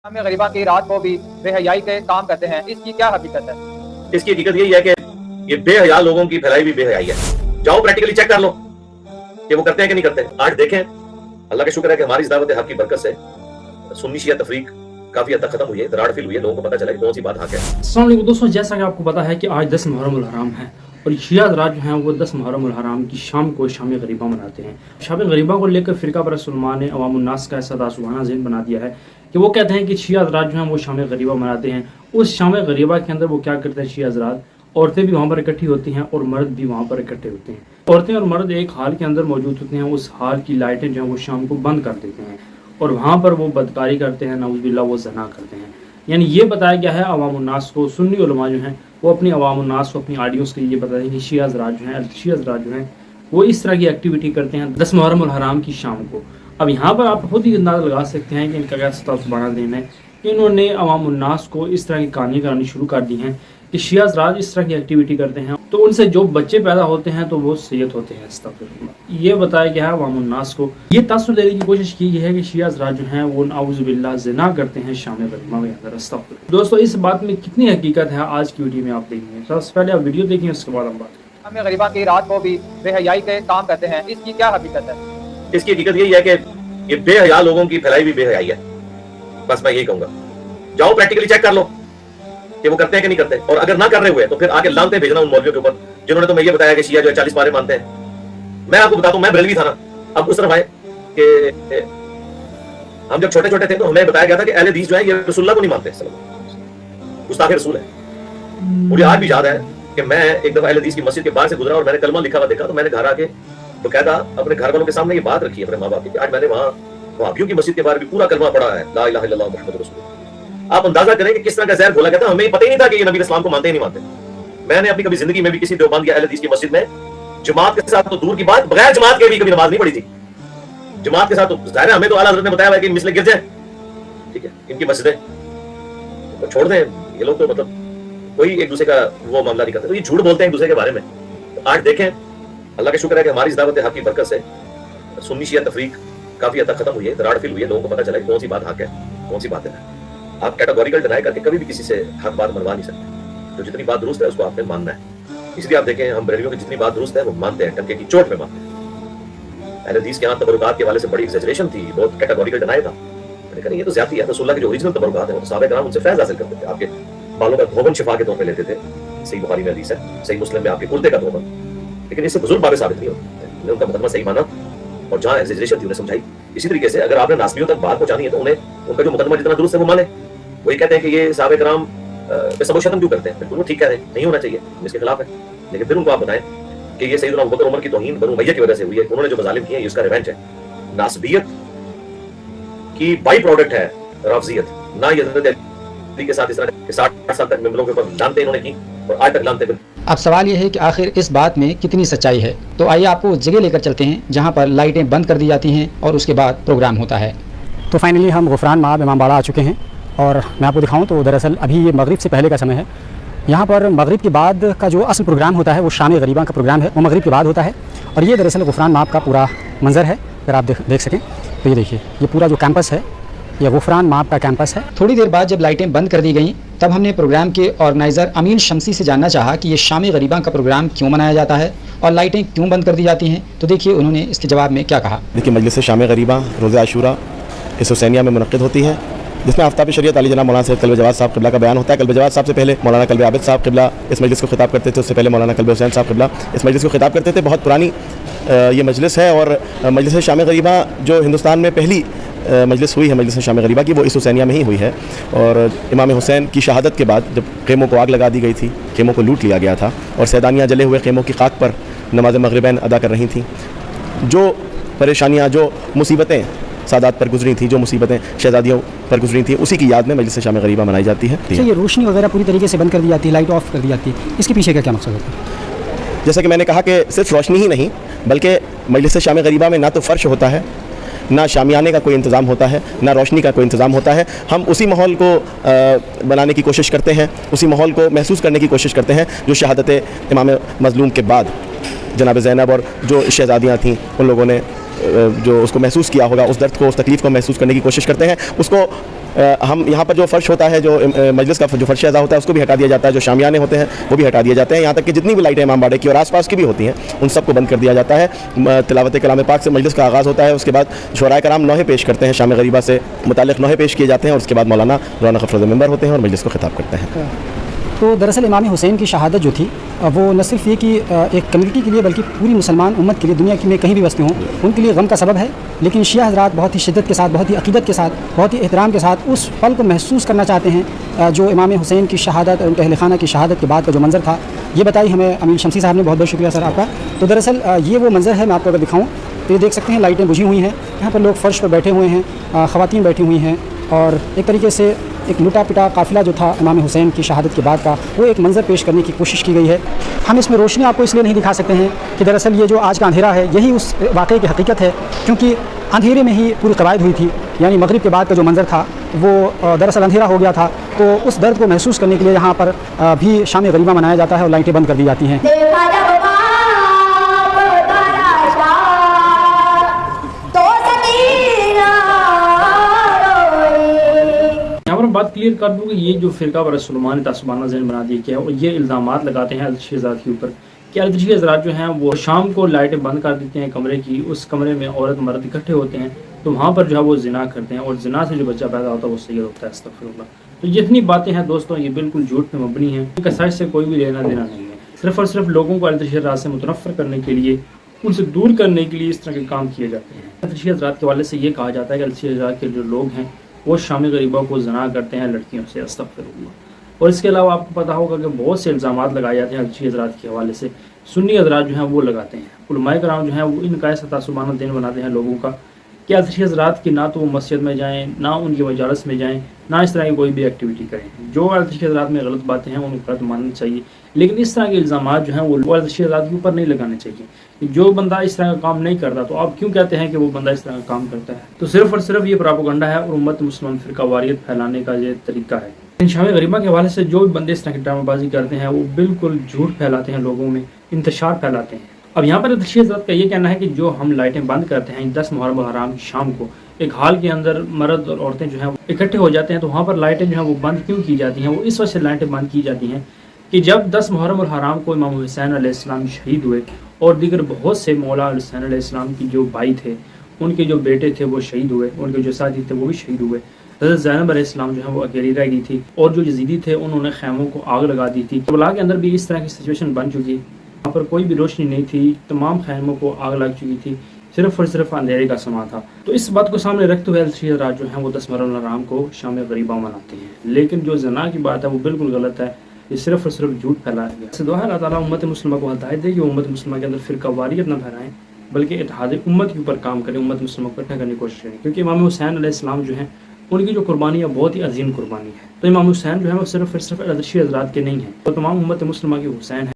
शाम गरीबा की रात को भी बेहयाई के काम करते हैं, इसकी क्या हकीकत है? इसकी हकीकत यही है कि ये बेहया लोगों की फैलाई हुई बेहयाई है। जाओ प्रैक्टिकली चेक कर लो कि वो करते हैं कि नहीं करते। आज देखें, अल्लाह का शुक्र है कि हमारी इस दावत हक की बरकत से सुन्नी शिया तफरीक काफी हद तक खत्म हुई है, दरार फिल हुई है, लोगों को पता चला कि कौन सी बात हक है। अस्सलाम वालेकुम दोस्तों, जैसा कि आपको पता है कि आज 10 मुहर्रम उल हराम है और शिया हज़रात जो हैं वो 10 मुहर्रम उल हराम की शाम को शाम गरीबा मनाते हैं। शाम गरीबा को लेकर फ़िरका परस्त उलमा ने अवाम उन्नास का ऐसा दासुहाना ज़हन बना दिया है कि वो कहते हैं कि शिया हज़रात जो हैं वो शाम गरीबा मनाते हैं। उस शाम गरीबा के अंदर वो क्या करते हैं शिया हज़रात, औरतें भी वहाँ पर इकट्ठी होती हैं और मर्द भी वहाँ पर इकट्ठे होते हैं। औरतें और मर्द एक हाल के अंदर मौजूद होते हैं, उस हाल की लाइटें जो हैं वो शाम को बंद कर देते हैं और वहाँ पर वो बदकारी करते हैं, नाउज़ुबिल्लाह वो ज़ना करते हैं। यानी ये बताया गया है अवाम उन्नास को, सुन्नी उलमा जो हैं वो अपनी अवाम उन्नास को, अपनी ऑडियंस के लिए बताते हैं कि शिया हज़रात जो हैं वो इस तरह की एक्टिविटी करते हैं 10 मुहर्रम उल हराम की शाम को। अब यहाँ पर आप खुद ही अंदाज़ा लगा सकते हैं कि इनका क्या सुभान दिन है कि इन्होंने अवाम उन्नास को इस तरह की कहानी करानी शुरू कर दी हैं कि शिया हज़रात इस तरह की एक्टिविटी करते हैं तो उनसे जो बच्चे पैदा होते हैं तो वो सैयद होते हैं। अस्तग़फिरुल्लाह, ये बताया गया है अवाम उन्नास को। ये तासुर देने की कोशिश की है कि शिया हज़रात जो हैं वो नाउज़ुबिल्लाह ज़िना करते हैं शाम गरीबा के अंदर। अस्तग़फिरुल्लाह। दोस्तों, इस बात में कितनी हकीकत है आज की वीडियो में आप देखेंगे। सबसे पहले आप वीडियो देखें, उसके बाद हम बात करें। शाम गरीबा की रात को भी बेहयाई के काम करते हैं, इसकी क्या हकीकत है? इसकी हकीकत यही है कि ये बेहया लोगों की फैलाई हुई बेहयाई है। बस मैं यही कहूंगा, जाओ प्रैक्टिकली चेक कर लो कि वो करते हैं कि नहीं करते, और अगर ना कर रहे हुए तो फिर आके लानते भेजना उन मौलवियों के ऊपर जिन्होंने तुम्हें ये बताया कि शिया जो है 40 पारे मानते हैं। मैं आपको बताता हूं, मैं बरेलवी था ना, अब उस तरफ आए कि हम जब छोटे छोटे थे तो हमें बताया गया था कि अहले हदीस जो है ये रसूलुल्लाह को नहीं मानते, गुस्ताखे रसूल है। मुझे आज भी याद है कि मैं एक दफा अहले हदीस की मस्जिद के बाहर से गुजरा और मैंने कलमा लिखा हुआ देखा, तो मैंने घर आके बकायदा अपने घर वालों के सामने ये बात रखी है, अपने माँ बाप की। आज मैंने वहाँ वहाबियों की मस्जिद के बाहर भी पूरा कलमा पढ़ा है, ला इलाहा इल्लल्लाह मुहम्मदुर रसूलुल्लाह। आप अंदाजा करें कि किस तरह का जहर घोला गया था। हमें पता ही नहीं था कि ये नबी इस्लाम को मानते ही नहीं मानते। मैंने अपनी कभी जिंदगी में भी किसी देवबंद या अहले हदीस की मस्जिद में जमात के साथ तो दूर की बात, बगैर जमात के भी कभी नमाज नहीं पढ़ी थी। जमात के साथ तो जाहिर है, हमें तो आला हज़रत ने बताया हुआ है कि मिसले गिर जाए, ठीक है, इनकी मस्जिदें तो छोड़ दें। ये लोग तो मतलब कोई एक दूसरे का वो मामला नहीं करते, तो ये झूठ बोलते हैं एक दूसरे के बारे में। तो आज देखें, अल्लाह का शुक्र है कि हमारी इस दावत हक की बरकत से सुन्नी शिया तफरीक काफी हद तक खत्म हुई है, दरार फिल हुई है, लोगों को पता चला कि कौन सी बात हक है, कौन सी बात है। आप कैटेगोरिकल डिनाई करके कभी भी किसी से हक बात मनवा नहीं सकते। तो जितनी बात दुरुस्त है उसको आपने मानना है। इसलिए आप देखें, हम बरेलियों की जितनी बात दुरुस्त है वो मानते हैं, टंके की चोट में मानते हैं। अहले हदीस के यहाँ तबरुकात के वाले से बड़ी एग्जैजरेशन थी, बहुत कैटेगोरिकल डिनाई था। मैंने कहा ये तो ज्यादती है, रसूलुल्लाह के जो ओरिजिनल तबरुकात है वो सहाबा किराम उनसे फैज़ हासिल करते थे। आपके बालों का धोबन शिफा के तौर पे लेते थे, सही बुखारी में हदीस है, सही मुस्लिम में आपके कुर्ते का धोबन। लेकिन इससे बुजुर्ग बातें साबित नहीं होती। उनका मुकदमा सही माना और जहाँ एग्जैजरेशन थी उन्हें समझाई। इसी तरीके से अगर आपने नासबियों तक बात पहुंचानी है तो उन्हें उनका जो मुकदमा जितना दुरुस्त है वो माने। वही कहते हैं कि ये सहाबा किराम पे सबो शतम क्यों करते हैं, बिल्कुल वो ठीक कह रहे हैं, नहीं होना चाहिए, इसके खिलाफ है। लेकिन फिर उनको आप बताएं कि ये सैयदना अबू बकर उमर की तौहीन बनु उमय्या की वजह से हुई है, उन्होंने जो मजालिम किए हैं इसका रिवेंज है। नासबियत की बाई प्रोडक्ट है रफ़ज़ियत, ना ये हज़रत अली के साथ इस तरह के 60 साल तक मेंबरों के ऊपर लानते इन्होंने की और आज तक लानते। अब सवाल यह है कि आखिर इस बात में कितनी सच्चाई है। तो आइए आपको उस जगह लेकर चलते हैं जहाँ पर लाइटें बंद कर दी जाती हैं और उसके बाद प्रोग्राम होता है। तो फाइनली हम गुफरान माब इमामबाड़ा आ चुके हैं और मैं आपको दिखाऊं तो दरअसल अभी ये मगरिब से पहले का समय है। यहाँ पर मगरिब के बाद का जो असल प्रोग्राम होता है वो शाम गरीबा का प्रोग्राम है, वो मगरिब के बाद होता है। और ये दरअसल गुफरान माब का पूरा मंजर है, अगर आप देख सकें तो ये देखिए, ये पूरा जो कैंपस है ये गुफरान माब का कैंपस है। थोड़ी देर बाद जब लाइटें बंद कर दी गईं तब हमने प्रोग्राम के ऑर्गेनाइज़र अमीन शमसी से जानना चाहा कि ये शाम गरीबा का प्रोग्राम क्यों मनाया जाता है और लाइटें क्यों बंद कर दी जाती हैं। तो देखिए उन्होंने इसके जवाब में क्या कहा। देखिए, मजलिस शाम गरीबा रोज़ आशूरा इस हुसैनिया में मुनक़्क़िद होती है, जिसमें आफ्ताब शरीयत अली जनाब मौलाना सैयद कल्ब जवाद साहब क़िबला का बयान होता है। कल्ब जवाद साहब से पहले मौलाना कल्ब आबिद साहब क़िबला इस मजलिस को खिताब करते थे, उससे पहले मौलाना कल्ब हुसैन साहब क़िबला इस मजलिस को खिताब करते थे। बहुत पुरानी ये मजलिस है और मजलिस शाम गरीबा जो हिंदुस्तान में पहली मजलिस हुई है, मजलिस शाम गरीबा की, वो इस हुसैनिया में ही हुई है। और इमाम हुसैन की शहादत के बाद जब खेमों को आग लगा दी गई थी, खेमों को लूट लिया गया था और सैदानियाँ जले हुए खेमों की खाक पर नमाज मगरिबैन अदा कर रही थीं। जो परेशानियाँ, जो मुसीबतें सादात पर गुजरी थी, जो मुसीबतें शहजादियों पर गुजरी थी, उसी की याद में मजलिस शाम गरीबा मनाई जाती है। ये रोशनी वगैरह पूरी तरीके से बंद कर दी जाती है, लाइट ऑफ कर दी जाती है, इसके पीछे का क्या मकसद होता है? जैसा कि मैंने कहा कि सिर्फ रोशनी ही नहीं बल्कि मजलिस शाम गरीबा में ना तो फ़र्श होता है, ना शामियाने का कोई इंतज़ाम होता है, ना रोशनी का कोई इंतज़ाम होता है। हम उसी माहौल को बनाने की कोशिश करते हैं, उसी माहौल को महसूस करने की कोशिश करते हैं जो शहादत इमाम मज़लूम के बाद जनाब ज़ैनब और जो शहज़ादियाँ थीं उन लोगों ने جو اس کو محسوس کیا ہوگا، اس درد کو، اس تکلیف کو محسوس کرنے کی کوشش کرتے ہیں. اس کو ہم یہاں پر جو فرش ہوتا ہے، جو مجلس کا جو فرش اعضاء ہوتا ہے، اس کو بھی ہٹا دیا جاتا ہے. جو شامیانے ہوتے ہیں وہ بھی ہٹا دیے جاتے ہیں. یہاں تک کہ جتنی بھی لائٹیں امام باڑے کی اور آس پاس کی بھی ہوتی ہیں ان سب کو بند کر دیا جاتا ہے. تلاوت کلام پاک سے مجلس کا آغاز ہوتا ہے. اس کے بعد شعراء کرام نوحے پیش کرتے ہیں، شام غریبہ سے متعلق نوحے پیش کیے جاتے ہیں، اور اس کے بعد مولانا رونق افروز ممبر ہوتے ہیں اور مجلس کو خطاب کرتے ہیں. تو دراصل امام حسین کی شہادت جو تھی وہ نہ صرف یہ کہ ایک کمیونٹی کے لیے بلکہ پوری مسلمان امت کے لیے، دنیا میں کہیں بھی بستے ہوں، ان کے لیے غم کا سبب ہے. لیکن شیعہ حضرات بہت ہی شدت کے ساتھ، بہت ہی عقیدت کے ساتھ، بہت ہی احترام کے ساتھ اس پل کو محسوس کرنا چاہتے ہیں جو امام حسین کی شہادت اور ان کے اہل خانہ کی شہادت کے بعد کا جو منظر تھا. یہ بتائی ہمیں امین شمسی صاحب نے. بہت بہت شکریہ سر آپ کا. تو دراصل یہ وہ منظر ہے، میں آپ کو اگر دکھاؤں تو یہ دیکھ سکتے ہیں لائٹیں بجھی ہوئی ہیں. یہاں پر لوگ فرش پر بیٹھے ہوئے ہیں، خواتین بیٹھی ہوئی ہیں، اور ایک طریقے سے ایک لٹا پٹا قافلہ جو تھا امام حسین کی شہادت کے بعد کا، وہ ایک منظر پیش کرنے کی کوشش کی گئی ہے. ہم اس میں روشنی آپ کو اس لیے نہیں دکھا سکتے ہیں کہ دراصل یہ جو آج کا اندھیرا ہے یہی اس واقعے کی حقیقت ہے، کیونکہ اندھیرے میں ہی پوری قواعد ہوئی تھی. یعنی مغرب کے بعد کا جو منظر تھا وہ دراصل اندھیرا ہو گیا تھا. تو اس درد کو محسوس کرنے کے لیے یہاں پر بھی شام غریبہ منایا جاتا ہے اور لائٹیں بند کر دی جاتی ہیں. بات کلیئر کر دوں کہ یہ جو فرقہ برسلمان تعصبانہ ذہن بنا دیا گیا ہے، اور یہ الزامات لگاتے ہیں الشیعہ حضرات کے اوپر کہ الشیعہ حضرات جو ہیں وہ شام کو لائٹیں بند کر دیتے ہیں کمرے کی. اس کمرے میں عورت مرد اکٹھے ہوتے ہیں تو وہاں پر جو ہے وہ زنا کرتے ہیں، اور زنا سے جو بچہ پیدا ہوتا ہے وہ سید ہوتا ہے. استغفر اللہ. تو جتنی باتیں ہیں دوستوں یہ بالکل جھوٹ پہ مبنی ہیں. ان کا سچ سے کوئی بھی لینا دینا نہیں ہے. صرف اور صرف لوگوں کو الشیعہ حضرات سے متنفر کرنے کے لیے، ان سے دور کرنے کے لیے اس طرح کے کام کیے جاتے ہیں. الشیعہ حضرات کے حوالے سے یہ کہا جاتا ہے کہ الشیعہ حضرات کے جو لوگ ہیں وہ شام غریبہ کو زنا کرتے ہیں لڑکیوں سے. استغفر اللہ. اور اس کے علاوہ آپ کو پتہ ہوگا کہ بہت سے الزامات لگائے جاتے ہیں الشیعہ حضرات کے حوالے سے. سنی حضرات جو ہیں وہ لگاتے ہیں. علماء کرام جو ہیں وہ ان کا ایسا تعصبانہ دین بناتے ہیں لوگوں کا کہ الشیعہ حضرات کی نہ تو وہ مسجد میں جائیں، نہ ان کی مجالس میں جائیں، نہ اس طرح کی کوئی بھی ایکٹیویٹی کریں. جو الشیعہ حضرات میں غلط باتیں ہیں ان کو غلط ماننا چاہیے، لیکن اس طرح کے الزامات جو ہیں وہ الشیعہ حضرات کے اوپر نہیں لگانے چاہیے. جو بندہ اس طرح کا کام نہیں کرتا تو آپ کیوں کہتے ہیں کہ وہ بندہ اس طرح کا کام کرتا ہے؟ تو صرف اور صرف یہ پراپیگنڈا ہے اور امت مسلمان فرقہ واریت پھیلانے کا یہ طریقہ ہے. شام غریبہ کے حوالے سے جو بھی بندے اس طرح کی ڈرامہ بازی کرتے ہیں وہ بالکل جھوٹ پھیلاتے ہیں، لوگوں میں انتشار پھیلاتے ہیں. اب یہاں پر الشیعہ حضرات کا یہ کہنا ہے کہ جو ہم لائٹیں بند کرتے ہیں 10 محرم الحرام کی شام کو، ایک ہال کے اندر مرد اور عورتیں جو ہیں اکٹھے ہو جاتے ہیں، تو وہاں پر لائٹیں جو ہیں وہ بند کیوں کی جاتی ہیں؟ وہ اس وجہ سے لائٹیں بند کی جاتی ہیں کہ جب 10 محرم الحرام کو امام حسین علیہ السلام شہید ہوئے اور دیگر بہت سے مولا حسین علیہ السلام کی جو بھائی تھے، ان کے جو بیٹے تھے وہ شہید ہوئے، ان کے جو ساتھی تھے وہ بھی شہید ہوئے. حضرت زینب علیہ السلام جو ہے وہ اکیلی رہ گئی تھی، اور جو یزیدی تھے انہوں نے خیموں کو آگ لگا دی تھی. کربلا کے اندر بھی اس طرح کی سچویشن بن چکی، وہاں پر کوئی بھی روشنی نہیں تھی، تمام خیموں کو آگ لگ چکی تھی، صرف اور صرف اندھیرے کا سما تھا. تو اس بات کو سامنے رکھتے ہوئے الشیعہ حضرات جو ہیں وہ 10 محرم الحرام کو شام غریبہ مناتے ہیں. لیکن جو زنا کی بات ہے وہ بالکل غلط ہے، یہ صرف اور صرف جھوٹ پھیلایا گیا. اس دعا ہے اللہ تعالیٰ امت مسلمہ کو ہدایت دے کہ وہ امت مسلمہ کے اندر فرقہ واریت نہ پھیلائیں، بلکہ اتحاد امت کے اوپر کام کریں، امت مسلمہ کو اکٹھا کرنے کی کوشش کریں. کیونکہ امام حسین علیہ السلام جو ہیں ان کی جو قربانی ہے بہت ہی عظیم قربانی ہے. تو امام حسین جو ہے وہ صرف اور صرف الشیعہ حضرات کے نہیں ہیں، وہ تمام امت مسلمہ کے حسین ہیں.